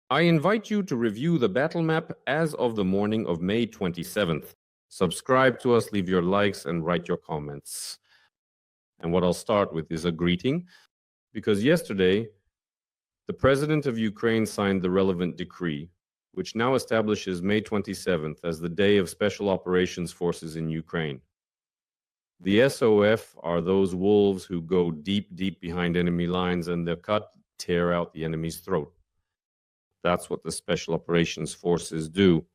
I invite you to review the battle map as of the morning of May 27th. Subscribe to us, leave your likes, and write your comments. And what I'll start with is a greeting, because yesterday, the President of Ukraine signed the relevant decree, which now establishes May 27th as the Day of Special Operations Forces in Ukraine. The SOF are those wolves who go deep, deep behind enemy lines and they'll tear out the enemy's throat. That's what the Special Operations Forces do.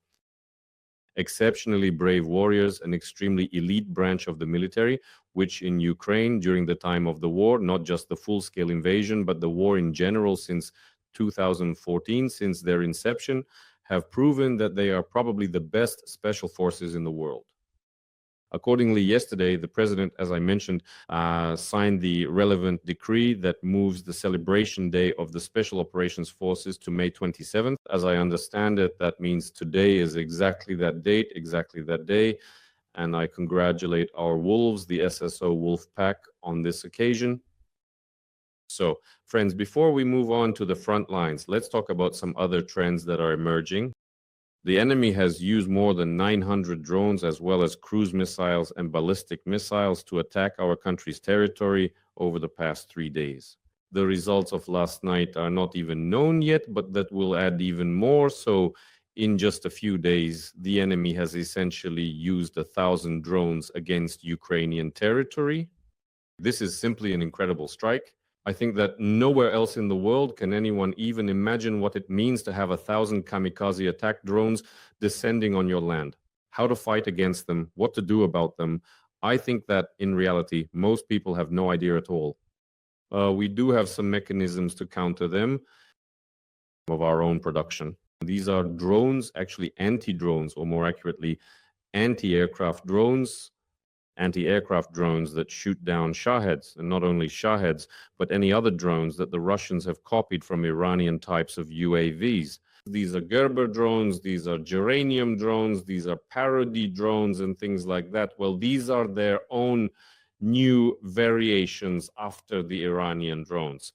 Exceptionally brave warriors, an extremely elite branch of the military, which in Ukraine during the time of the war, not just the full-scale invasion, but the war in general since 2014, since their inception, have proven that they are probably the best special forces in the world. Accordingly, yesterday, the president, as I mentioned, signed the relevant decree that moves the celebration day of the Special Operations Forces to May 27th. As I understand it, that means today is exactly that date, exactly that day. And I congratulate our wolves, the SSO Wolf Pack, on this occasion. So, friends, before we move on to the front lines, let's talk about some other trends that are emerging. The enemy has used more than 900 drones as well as cruise missiles and ballistic missiles to attack our country's territory over the past 3 days. The results of last night are not even known yet, but that will add even more. So in just a few days, the enemy has essentially used 1,000 drones against Ukrainian territory. This is simply an incredible strike. I think that nowhere else in the world can anyone even imagine what it means to have 1,000 kamikaze attack drones descending on your land. How to fight against them, what to do about them. I think that in reality, most people have no idea at all. We do have some mechanisms to counter them of our own production. These are drones, actually anti-drones, or more accurately, anti-aircraft drones. Anti-aircraft drones that shoot down Shaheds, and not only Shaheds, but any other drones that the Russians have copied from Iranian types of UAVs. These are Gerber drones, these are geranium drones, these are parody drones and things like that. Well, these are their own new variations after the Iranian drones.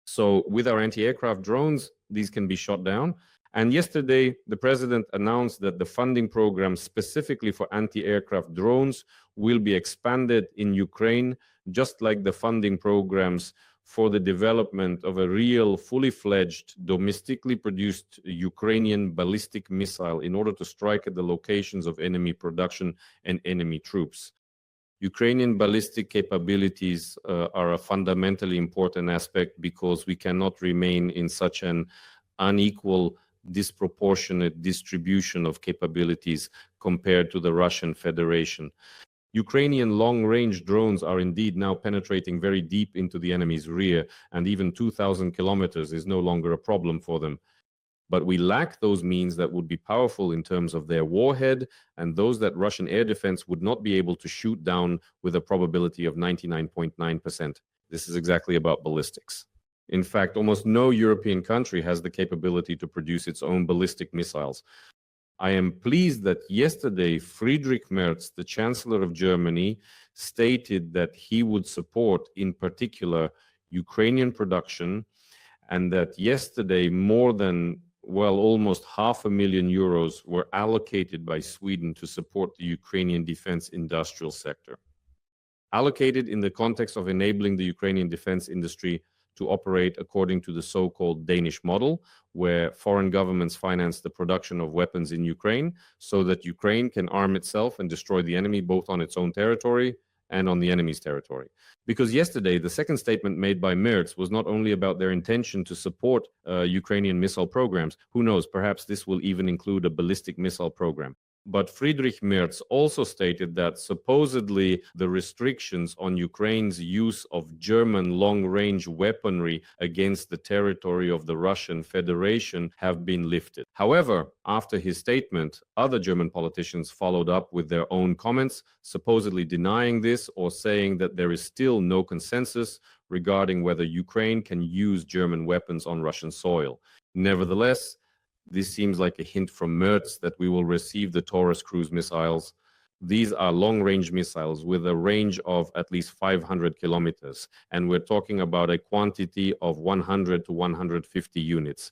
So with our anti-aircraft drones, these can be shot down. And yesterday, the president announced that the funding program specifically for anti-aircraft drones will be expanded in Ukraine, just like the funding programs for the development of a real, fully fledged, domestically produced Ukrainian ballistic missile in order to strike at the locations of enemy production and enemy troops. Ukrainian ballistic capabilities are a fundamentally important aspect because we cannot remain in such an unequal, disproportionate distribution of capabilities compared to the Russian Federation. Ukrainian long-range drones are indeed now penetrating very deep into the enemy's rear, and even 2,000 kilometers is no longer a problem for them. But we lack those means that would be powerful in terms of their warhead, and those that Russian air defense would not be able to shoot down with a probability of 99.9%. This is exactly about ballistics. In fact, almost no European country has the capability to produce its own ballistic missiles. I am pleased that yesterday Friedrich Merz, the Chancellor of Germany, stated that he would support, in particular, Ukrainian production, and that yesterday more than, almost €500,000 were allocated by Sweden to support the Ukrainian defense industrial sector. Allocated in the context of enabling the Ukrainian defense industry to operate according to the so-called Danish model, where foreign governments finance the production of weapons in Ukraine so that Ukraine can arm itself and destroy the enemy both on its own territory and on the enemy's territory. Because yesterday, the second statement made by Merz was not only about their intention to support Ukrainian missile programs. Who knows, perhaps this will even include a ballistic missile program. But Friedrich Merz also stated that supposedly the restrictions on Ukraine's use of German long-range weaponry against the territory of the Russian Federation have been lifted. However, after his statement, other German politicians followed up with their own comments, supposedly denying this or saying that there is still no consensus regarding whether Ukraine can use German weapons on Russian soil. Nevertheless, this seems like a hint from Merz that we will receive the Taurus cruise missiles. These are long-range missiles with a range of at least 500 kilometers, and we're talking about a quantity of 100 to 150 units.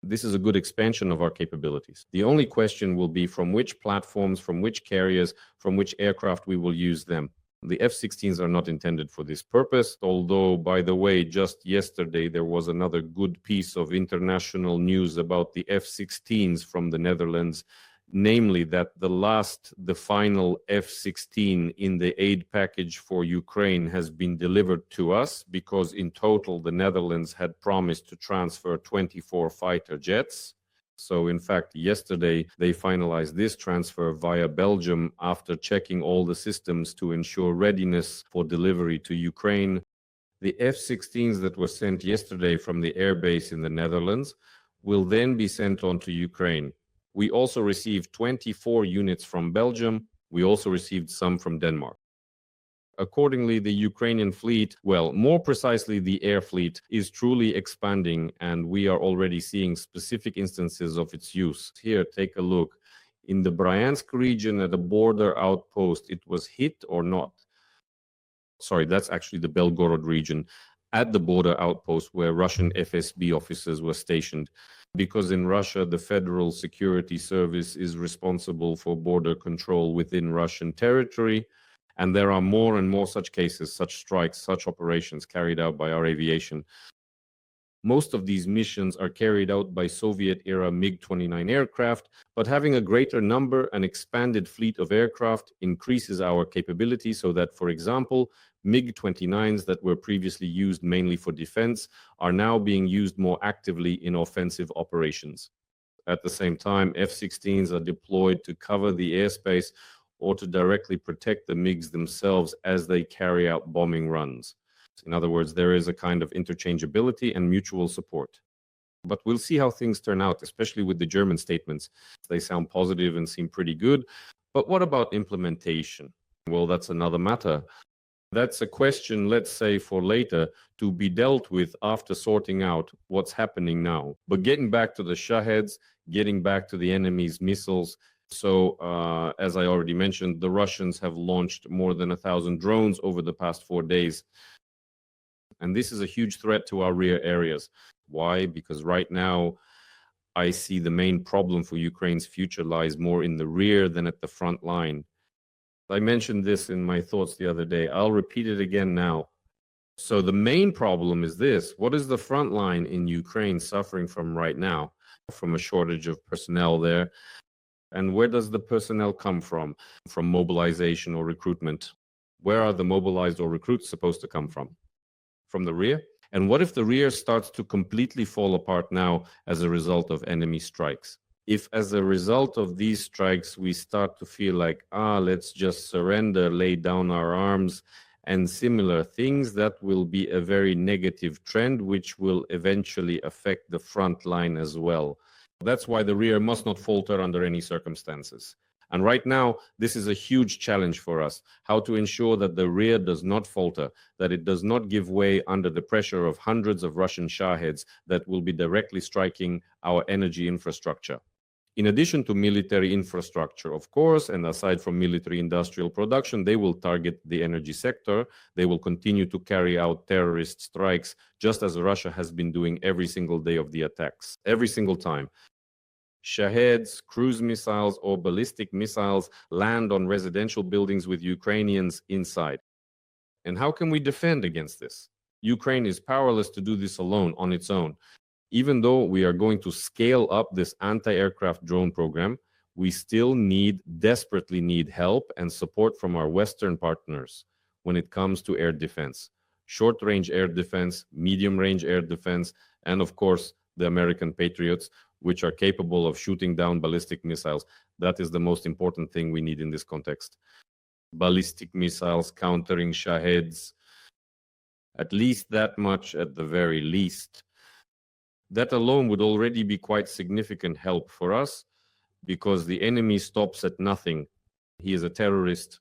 This is a good expansion of our capabilities. The only question will be from which platforms, from which carriers, from which aircraft we will use them. The F-16s are not intended for this purpose, although, by the way, just yesterday there was another good piece of international news about the F-16s from the Netherlands, namely that the final F-16 in the aid package for Ukraine has been delivered to us, because in total the Netherlands had promised to transfer 24 fighter jets. So in fact, yesterday they finalized this transfer via Belgium after checking all the systems to ensure readiness for delivery to Ukraine. The F-16s that were sent yesterday from the airbase in the Netherlands will then be sent on to Ukraine. We also received 24 units from Belgium. We also received some from Denmark. Accordingly, the Ukrainian fleet, well, more precisely, the air fleet, is truly expanding, and we are already seeing specific instances of its use. Here, take a look. In the Bryansk region at a border outpost, it was hit or not. Sorry, that's actually the Belgorod region, at the border outpost where Russian FSB officers were stationed. Because in Russia, the Federal Security Service is responsible for border control within Russian territory. And there are more and more such cases, such strikes, such operations carried out by our aviation. Most of these missions are carried out by Soviet-era MiG-29 aircraft, but having a greater number and expanded fleet of aircraft increases our capability so that, for example, MiG-29s that were previously used mainly for defense are now being used more actively in offensive operations. At the same time, F-16s are deployed to cover the airspace or to directly protect the MiGs themselves as they carry out bombing runs. In other words, there is a kind of interchangeability and mutual support. But we'll see how things turn out, especially with the German statements. They sound positive and seem pretty good. But what about implementation? Well, that's another matter. That's a question, let's say, for later to be dealt with after sorting out what's happening now. But getting back to the Shaheds, getting back to the enemy's missiles. So, as I already mentioned, the Russians have launched more than 1,000 drones over the past 4 days. And this is a huge threat to our rear areas. Why? Because right now, I see the main problem for Ukraine's future lies more in the rear than at the front line. I mentioned this in my thoughts the other day. I'll repeat it again now. So the main problem is this. What is the front line in Ukraine suffering from right now? From a shortage of personnel there. And where does the personnel come from? From mobilization or recruitment. Where are the mobilized or recruits supposed to come from? From the rear? And what if the rear starts to completely fall apart now as a result of enemy strikes? If as a result of these strikes, we start to feel like, let's just surrender, lay down our arms, and similar things, that will be a very negative trend, which will eventually affect the front line as well. That's why the rear must not falter under any circumstances. And right now, this is a huge challenge for us, how to ensure that the rear does not falter, that it does not give way under the pressure of hundreds of Russian Shaheds that will be directly striking our energy infrastructure. In addition to military infrastructure, of course, and aside from military industrial production, they will target the energy sector. They will continue to carry out terrorist strikes, just as Russia has been doing every single day of the attacks, every single time. Shaheds, cruise missiles, or ballistic missiles land on residential buildings with Ukrainians inside. And how can we defend against this? Ukraine is powerless to do this alone, on its own. Even though we are going to scale up this anti-aircraft drone program, we still desperately need help and support from our Western partners when it comes to air defense. Short-range air defense, medium-range air defense, and of course, the American Patriots, which are capable of shooting down ballistic missiles. That is the most important thing we need in this context. Ballistic missiles countering Shaheds, at least that much at the very least. That alone would already be quite significant help for us, because the enemy stops at nothing. He is a terrorist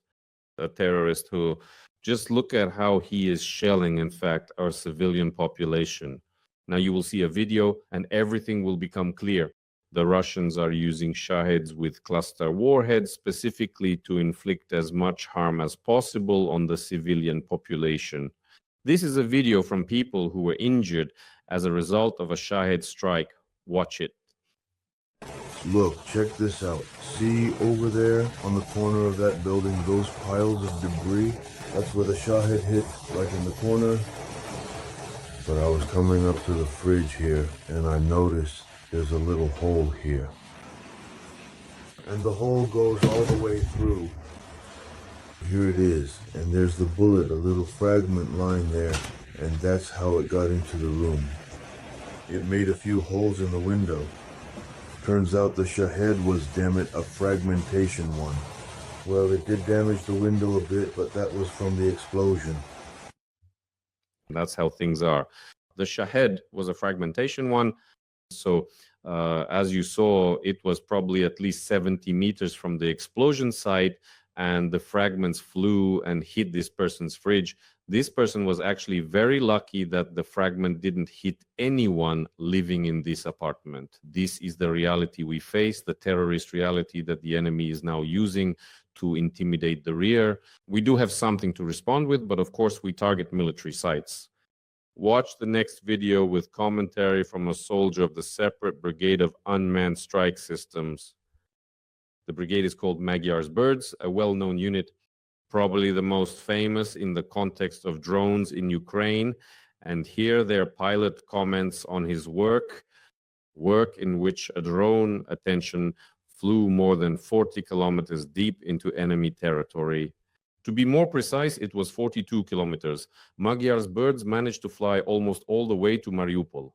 who, just look at how he is shelling, in fact, our civilian population. Now you will see a video and everything will become clear. The Russians are using Shaheds with cluster warheads specifically to inflict as much harm as possible on the civilian population. This is a video from people who were injured as a result of a Shahed strike. Watch it. Look, check this out. See over there on the corner of that building, those piles of debris? That's where the Shahed hit, right in the corner. But I was coming up to the fridge here, and I noticed there's a little hole here. And the hole goes all the way through. Here it is, and there's the bullet, a little fragment lying there, and that's how it got into the room. It made a few holes in the window. Turns out the Shahed was, damn it, a fragmentation one. Well, it did damage the window a bit, but that was from the explosion. That's how things are. The Shahed was a fragmentation one. So as you saw, it was probably at least 70 meters from the explosion site, and the fragments flew and hit this person's fridge. This person was actually very lucky that the fragment didn't hit anyone living in this apartment. This is the reality we face, the terrorist reality that the enemy is now using to intimidate the rear. We do have something to respond with, but of course we target military sites. Watch the next video with commentary from a soldier of the separate brigade of unmanned strike systems. The brigade is called Magyar's Birds, a well-known unit, probably the most famous in the context of drones in Ukraine. And here their pilot comments on his work in which a drone, attention, flew more than 40 kilometers deep into enemy territory. To be more precise, it was 42 kilometers. Magyar's Birds managed to fly almost all the way to Mariupol.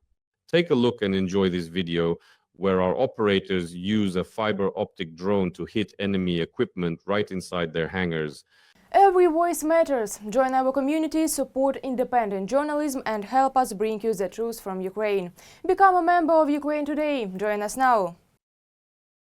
Take a look and enjoy this video where our operators use a fiber-optic drone to hit enemy equipment right inside their hangars. Every voice matters. Join our community, support independent journalism and help us bring you the truth from Ukraine. Become a member of Ukraine Today. Join us now.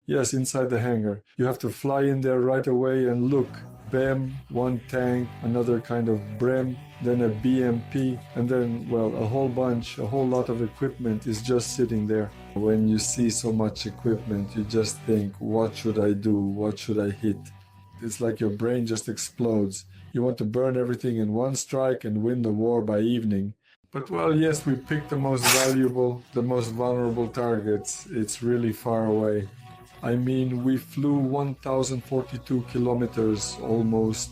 Yes, inside the hangar. You have to fly in there right away and look. BEM, one tank, another kind of BREM, then a BMP, and then, well, a whole lot of equipment is just sitting there. When you see so much equipment, you just think, what should I do? What should I hit? It's like your brain just explodes. You want to burn everything in one strike and win the war by evening. But, well, yes, we picked the most valuable, the most vulnerable targets. It's really far away. I mean, we flew 1,042 kilometers almost,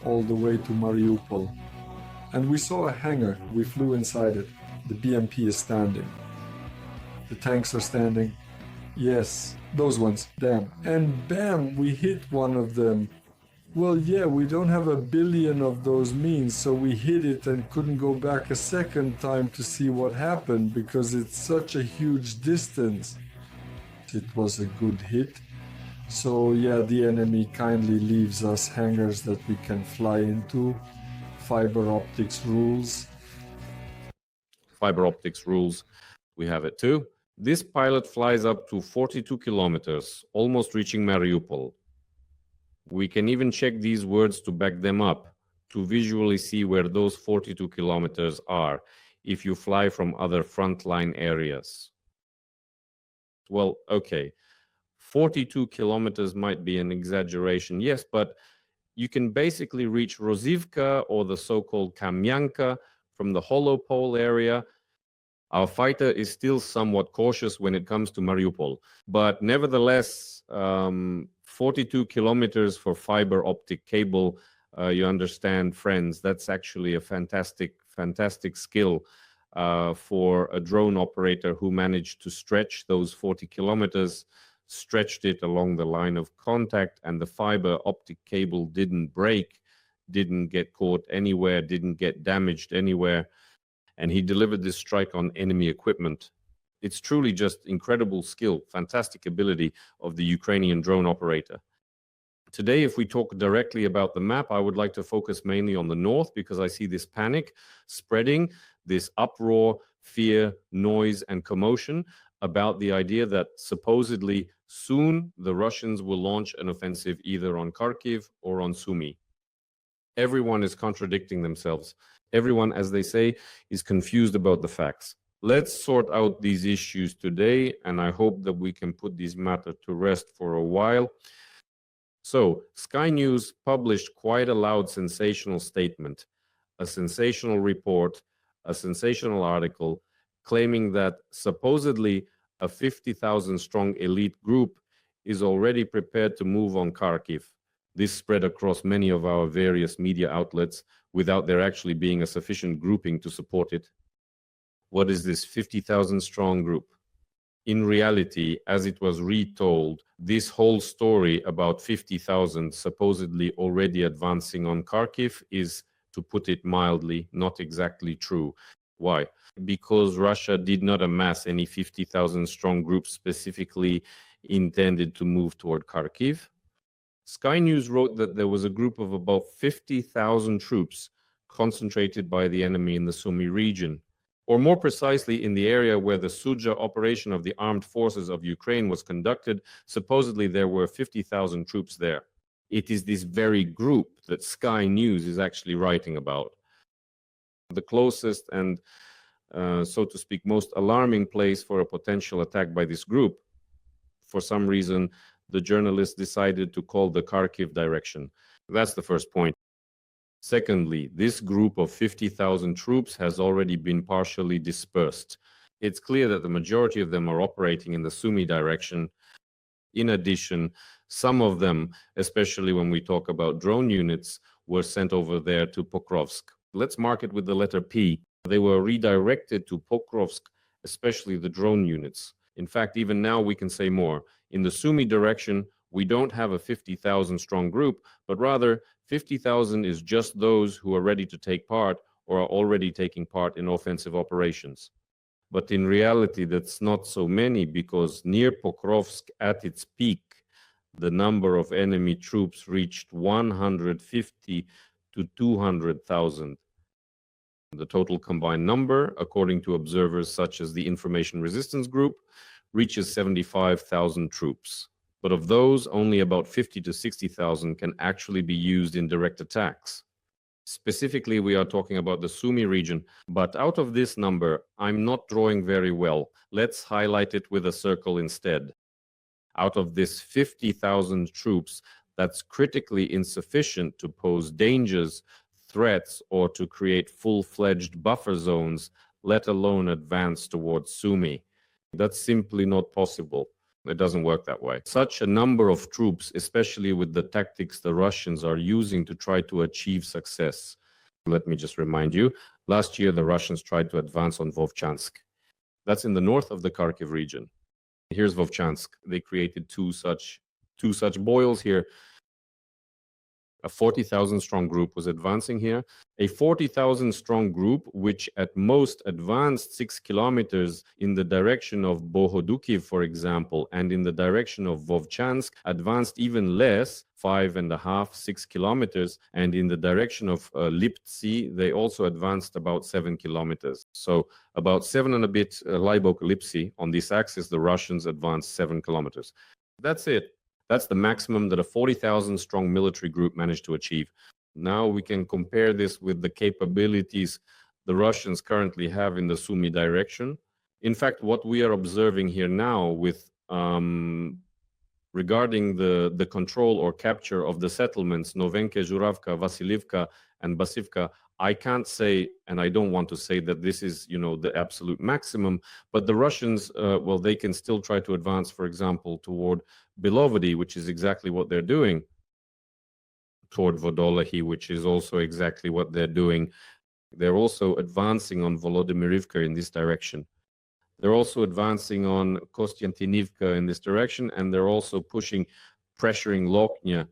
all the way to Mariupol. And we saw a hangar. We flew inside it. The BMP is standing. The tanks are standing. Yes, those ones. Damn. And bam, we hit one of them. Well, yeah, we don't have 1 billion of those means, so we hit it and couldn't go back a second time to see what happened because it's such a huge distance. It was a good hit. So yeah, the enemy kindly leaves us hangars that we can fly into. Fiber optics rules. Fiber optics rules. We have it too. This pilot flies up to 42 kilometers, almost reaching Mariupol. We can even check these words to back them up, to visually see where those 42 kilometers are if you fly from other frontline areas. Well, okay, 42 kilometers might be an exaggeration, yes, but you can basically reach Rozivka or the so-called Kamyanka from the hollow pole area. Our fighter is still somewhat cautious when it comes to Mariupol, but nevertheless, 42 kilometers for fiber optic cable, you understand, friends, that's actually a fantastic skill. For a drone operator who managed to stretch those 40 kilometers, stretched it along the line of contact, and the fiber optic cable didn't break, didn't get caught anywhere, didn't get damaged anywhere, and he delivered this strike on enemy equipment. It's truly just incredible skill, fantastic ability of the Ukrainian drone operator. Today, if we talk directly about the map, I would like to focus mainly on the north because I see this panic spreading, this uproar, fear, noise, and commotion about the idea that supposedly soon the Russians will launch an offensive either on Kharkiv or on Sumy. Everyone is contradicting themselves. Everyone, as they say, is confused about the facts. Let's sort out these issues today, and I hope that we can put this matter to rest for a while. So, Sky News published quite a loud sensational statement, a sensational report, a sensational article claiming that supposedly a 50,000 strong elite group is already prepared to move on Kharkiv. This spread across many of our various media outlets without there actually being a sufficient grouping to support it. What is this 50,000 strong group? In reality, as it was retold, this whole story about 50,000 supposedly already advancing on Kharkiv is, to put it mildly, not exactly true. Why? Because Russia did not amass any 50,000 strong groups specifically intended to move toward Kharkiv. Sky News wrote that there was a group of about 50,000 troops concentrated by the enemy in the Sumy region, or more precisely in the area where the Sudzha operation of the armed forces of Ukraine was conducted. Supposedly there were 50,000 troops there. It is this very group that Sky News is actually writing about. The closest and, so to speak, most alarming place for a potential attack by this group, for some reason, the journalists decided to call the Kharkiv direction. That's the first point. Secondly, this group of 50,000 troops has already been partially dispersed. It's clear that the majority of them are operating in the Sumy direction. In addition, some of them, especially when we talk about drone units, were sent over there to Pokrovsk. Let's mark it with the letter P. They were redirected to Pokrovsk, especially the drone units. In fact, even now we can say more. In the Sumy direction, we don't have a 50,000 strong group, but rather 50,000 is just those who are ready to take part or are already taking part in offensive operations. But in reality, that's not so many, because near Pokrovsk at its peak, the number of enemy troops reached 150 to 200,000. The total combined number, according to observers such as the Information Resistance Group, reaches 75,000 troops. But of those, only about 50 to 60,000 can actually be used in direct attacks. Specifically, we are talking about the Sumy region, but out of this number, I'm not drawing very well. Let's highlight it with a circle instead. Out of this 50,000 troops, that's critically insufficient to pose dangers, threats, or to create full-fledged buffer zones, let alone advance towards Sumy. That's simply not possible. It doesn't work that way. Such a number of troops, especially with the tactics the Russians are using to try to achieve success. Let me just remind you, last year the Russians tried to advance on Vovchansk. That's in the north of the Kharkiv region. Here's Vovchansk. They created two such boils here. A 40,000 strong group was advancing here. A 40,000 strong group, which at most advanced 6 kilometers in the direction of Bohodukiv, for example, and in the direction of Vovchansk, advanced even less, 5.5, 6 kilometers, and in the direction of Liptsi, they also advanced about 7 kilometers. So about 7 and a bit Liptsi, on this axis, the Russians advanced 7 kilometers. That's it. That's the maximum that a 40,000 strong military group managed to achieve. Now we can compare this with the capabilities the Russians currently have in the Sumy direction. In fact, what we are observing here now with regarding the control or capture of the settlements, Novenke, Zhuravka, Vasilivka, and Basivka, I can't say, and I don't want to say that this is, the absolute maximum, but the Russians, well, they can still try to advance, for example, toward Bilovody, which is exactly what they're doing, toward Vodolahi, which is also exactly what they're doing. They're also advancing on Volodymyrivka in this direction. They're also advancing on Kostiantynivka in this direction, and they're also pressuring Loknya.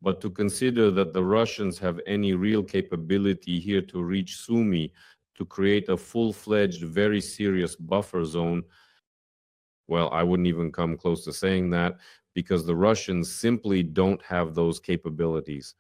But to consider that the Russians have any real capability here to reach Sumy, to create a full-fledged, very serious buffer zone, well, I wouldn't even come close to saying that, because the Russians simply don't have those capabilities.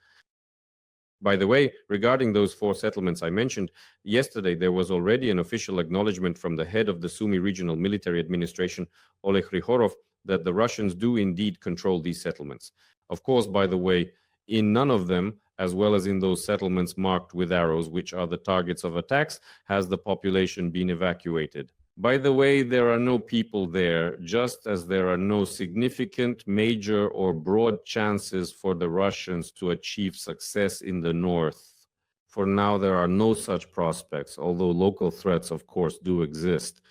By the way, regarding those 4 settlements I mentioned, yesterday there was already an official acknowledgement from the head of the Sumy Regional Military Administration, Oleg Ryhorov, that the Russians do indeed control these settlements. Of course, by the way, in none of them, as well as in those settlements marked with arrows, which are the targets of attacks, has the population been evacuated. By the way, there are no people there, just as there are no significant, major, or broad chances for the Russians to achieve success in the north. For now, there are no such prospects, although local threats, of course, do exist.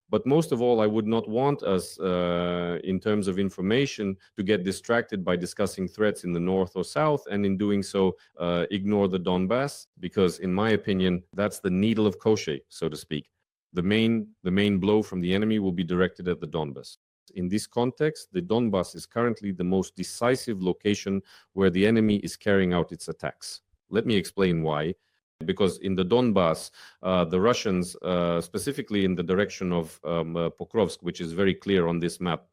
But most of all, I would not want us, in terms of information, to get distracted by discussing threats in the north or south, and in doing so, ignore the Donbass, because in my opinion, that's the needle of Koshey, so to speak. The main blow from the enemy will be directed at the Donbass. In this context, the Donbass is currently the most decisive location where the enemy is carrying out its attacks. Let me explain why. Because in the Donbass, the Russians, specifically in the direction of Pokrovsk, which is very clear on this map,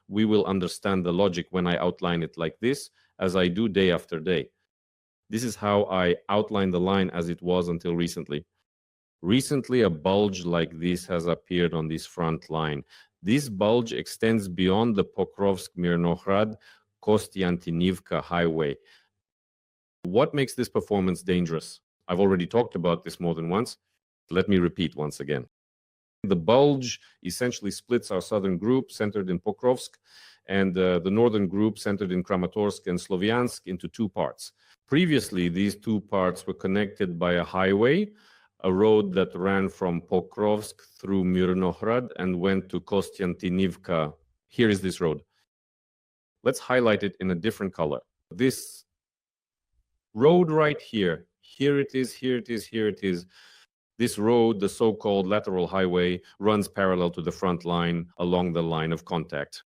we will understand the logic when I outline it like this, as I do day after day. This is how I outline the line as it was until recently. Recently, a bulge like this has appeared on this front line. This bulge extends beyond the Pokrovsk-Mirnohrad Kostiantynivka highway. What makes this performance dangerous? I've already talked about this more than once. Let me repeat once again. The bulge essentially splits our southern group centered in Pokrovsk and the northern group centered in Kramatorsk and Slovyansk into two parts. Previously, these two parts were connected by a highway, a road that ran from Pokrovsk through Mirnohrad and went to Kostiantynivka. Here is this road. Let's highlight it in a different color. This road right here, here it is, here it is, here it is. This road, the so-called lateral highway, runs parallel to the front line along the line of contact.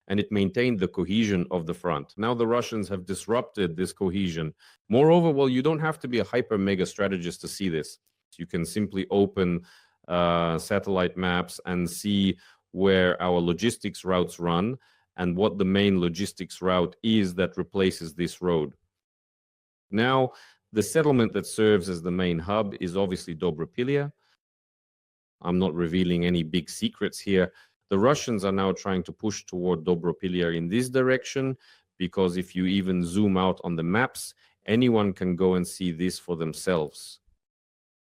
And it maintained the cohesion of the front. Now the Russians have disrupted this cohesion. Moreover, well, you don't have to be a hyper-mega strategist to see this. You can simply open satellite maps and see where our logistics routes run and what the main logistics route is that replaces this road. Now, the settlement that serves as the main hub is obviously Dobropillia. I'm not revealing any big secrets here. The Russians are now trying to push toward Dobropillia in this direction, because if you even zoom out on the maps, anyone can go and see this for themselves.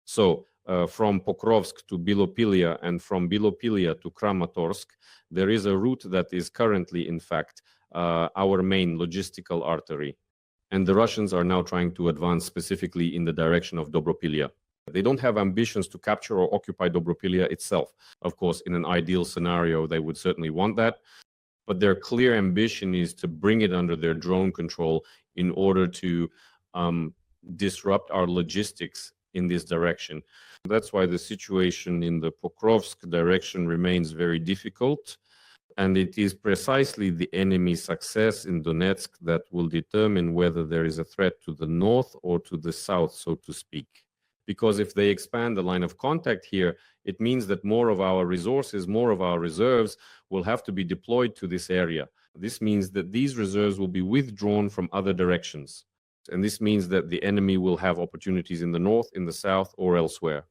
So from Pokrovsk to Dobropillia and from Dobropillia to Kramatorsk, there is a route that is currently, in fact, our main logistical artery. And the Russians are now trying to advance specifically in the direction of Dobropillia. They don't have ambitions to capture or occupy Dobropillia itself. Of course, in an ideal scenario, they would certainly want that. But their clear ambition is to bring it under their drone control in order to disrupt our logistics in this direction. That's why the situation in the Pokrovsk direction remains very difficult. And it is precisely the enemy's success in Donetsk that will determine whether there is a threat to the north or to the south, so to speak. Because if they expand the line of contact here, it means that more of our resources, more of our reserves will have to be deployed to this area. This means that these reserves will be withdrawn from other directions. And this means that the enemy will have opportunities in the north, in the south, or elsewhere.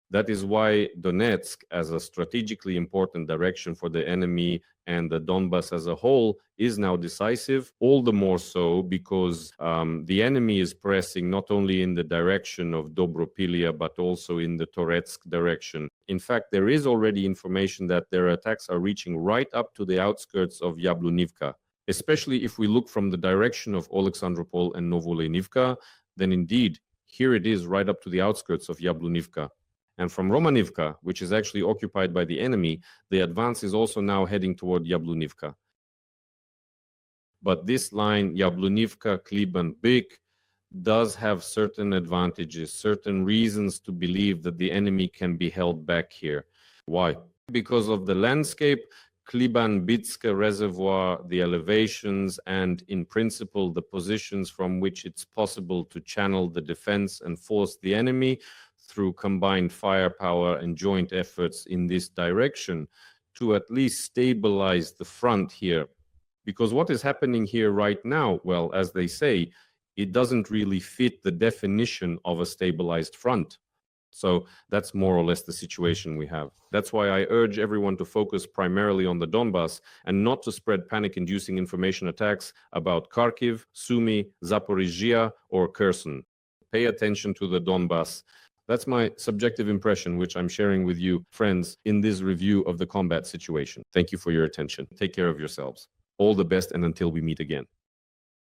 That is why Donetsk, as a strategically important direction for the enemy and the Donbass as a whole, is now decisive, all the more so because the enemy is pressing not only in the direction of Dobropillia, but also in the Toretsk direction. In fact, there is already information that their attacks are reaching right up to the outskirts of Yablunivka. Especially if we look from the direction of Oleksandropol and Novolenivka, then indeed, here it is right up to the outskirts of Yablunivka. And from Romanivka, which is actually occupied by the enemy, the advance is also now heading toward Yablunivka. But this line, Yablunivka, Kliban, Byk, does have certain advantages, certain reasons to believe that the enemy can be held back here. Why? Because of the landscape, Kliban-Bitska reservoir, the elevations, and in principle, the positions from which it's possible to channel the defense and force the enemy through combined firepower and joint efforts in this direction to at least stabilize the front here. Because what is happening here right now, well, as they say, it doesn't really fit the definition of a stabilized front. So that's more or less the situation we have. That's why I urge everyone to focus primarily on the Donbass and not to spread panic-inducing information attacks about Kharkiv, Sumy, Zaporizhia, or Kherson. Pay attention to the Donbass. That's my subjective impression, which I'm sharing with you, friends, in this review of the combat situation. Thank you for your attention. Take care of yourselves. All the best, and until we meet again.